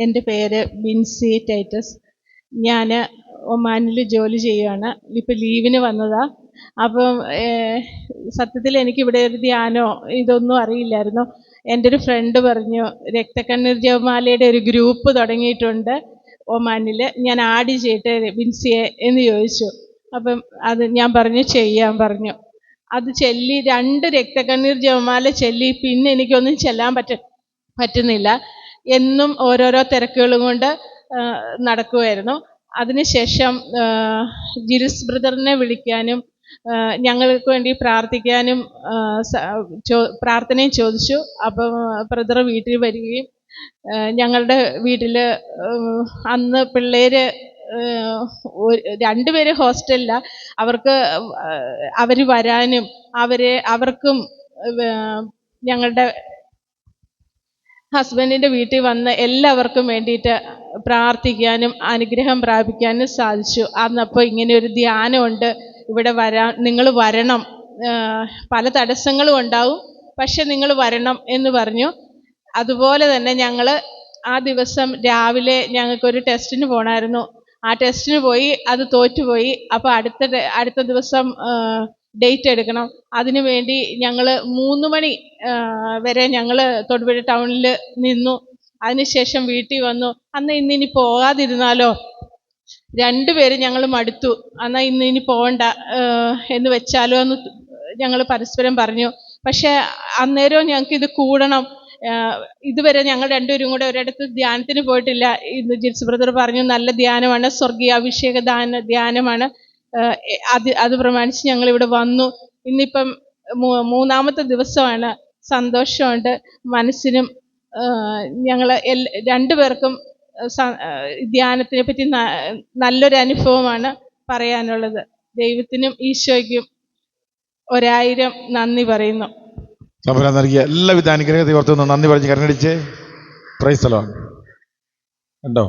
എൻ്റെ പേര് ബിൻസി ടൈറ്റസ്. ഞാൻ ഒമാനിൽ ജോലി ചെയ്യുകയാണ്. ഇപ്പം ലീവിന് വന്നതാ. അപ്പം സത്യത്തിൽ എനിക്കിവിടെ ഒരു ധ്യാനോ ഇതൊന്നും അറിയില്ലായിരുന്നു. എൻ്റെ ഒരു ഫ്രണ്ട് പറഞ്ഞു രക്തക്കണ്ണീർ ജപമാലയുടെ ഒരു ഗ്രൂപ്പ് തുടങ്ങിയിട്ടുണ്ട് ഒമാനിൽ, ഞാൻ ആഡ് ചെയ്യട്ടെ ബിൻസിയെ എന്ന് ചോദിച്ചു. അപ്പം അത് ഞാൻ പറഞ്ഞു ചെയ്യാൻ പറഞ്ഞു. അത് ചൊല്ലി 2 രക്തക്കണ്ണീർ ജപമാല ചൊല്ലി പിന്നെ എനിക്കൊന്നും ചെല്ലാൻ പറ്റുന്നില്ല. എന്നും ഓരോരോ തിരക്കുകളും കൊണ്ട് നടക്കുമായിരുന്നു. അതിനുശേഷം ജിൽസ് ബ്രദറിനെ വിളിക്കാനും ഞങ്ങൾക്ക് വേണ്ടി പ്രാർത്ഥിക്കാനും പ്രാർത്ഥനയും ചോദിച്ചു. അപ്പം ബ്രദർ വീട്ടിൽ വരികയും ഞങ്ങളുടെ വീട്ടിൽ അന്ന് പിള്ളേർ 2 പേര് ഹോസ്റ്റലിലാണ്. അവർ വരാനും അവർക്കും ഞങ്ങളുടെ ഹസ്ബൻഡിൻ്റെ വീട്ടിൽ വന്ന് എല്ലാവർക്കും വേണ്ടിയിട്ട് പ്രാർത്ഥിക്കാനും അനുഗ്രഹം പ്രാപിക്കാനും സാധിച്ചു. അന്നപ്പോൾ ഇങ്ങനെ ഒരു ധ്യാനമുണ്ട്, ഇവിടെ നിങ്ങൾ വരണം, പല തടസ്സങ്ങളും ഉണ്ടാവും, പക്ഷെ നിങ്ങൾ വരണം എന്ന് പറഞ്ഞു. അതുപോലെ തന്നെ ഞങ്ങൾ ആ ദിവസം രാവിലെ ഞങ്ങൾക്കൊരു ടെസ്റ്റിന് പോകണമായിരുന്നു. ആ ടെസ്റ്റിന് പോയി, അത് തോറ്റുപോയി. അപ്പോൾ അടുത്ത ദിവസം ഡേറ്റ് എടുക്കണം. അതിനു വേണ്ടി ഞങ്ങൾ 3 മണി വരെ ഞങ്ങൾ തൊടുപുഴ ടൗണിൽ നിന്നു. അതിനുശേഷം വീട്ടിൽ വന്നു. ഇന്നിനി പോകാതിരുന്നാലോ, 2 പേര് ഞങ്ങൾ മടുത്തു. എന്നാൽ ഇനി പോകണ്ട എന്ന് വെച്ചാലോ എന്ന് ഞങ്ങൾ പരസ്പരം പറഞ്ഞു. പക്ഷെ അന്നേരവും ഞങ്ങൾക്ക് ഇത് കൂടണം. ഇതുവരെ ഞങ്ങൾ 2 പേരും കൂടെ ഒരിടത്ത് ധ്യാനത്തിന് പോയിട്ടില്ല. ഇന്ന് ജിൽസ് ബ്രദർ പറഞ്ഞു നല്ല ധ്യാനമാണ്, സ്വർഗീയ അഭിഷേക ധ്യാനമാണ്. അത് പ്രമാണിച്ച് ഞങ്ങൾ ഇവിടെ വന്നു. ഇന്നിപ്പം 3-ാമത്തെ ദിവസമാണ്. സന്തോഷമുണ്ട് മനസ്സിനും. ഞങ്ങൾ 2 പേർക്കും ധ്യാനത്തിനെ പറ്റി നല്ലൊരു അനുഭവമാണ് പറയാനുള്ളത്. ദൈവത്തിനും ഈശോയ്ക്കും 1000 നന്ദി പറയുന്നു. നൽകിയ എല്ലാവിധ അനുഗ്രഹത്തെ ഓർത്തുനിന്ന് നന്ദി പറഞ്ഞ് കരഞ്ഞടിച്ച് പ്രൈസ് ദി ലോർഡ്. കണ്ടോ?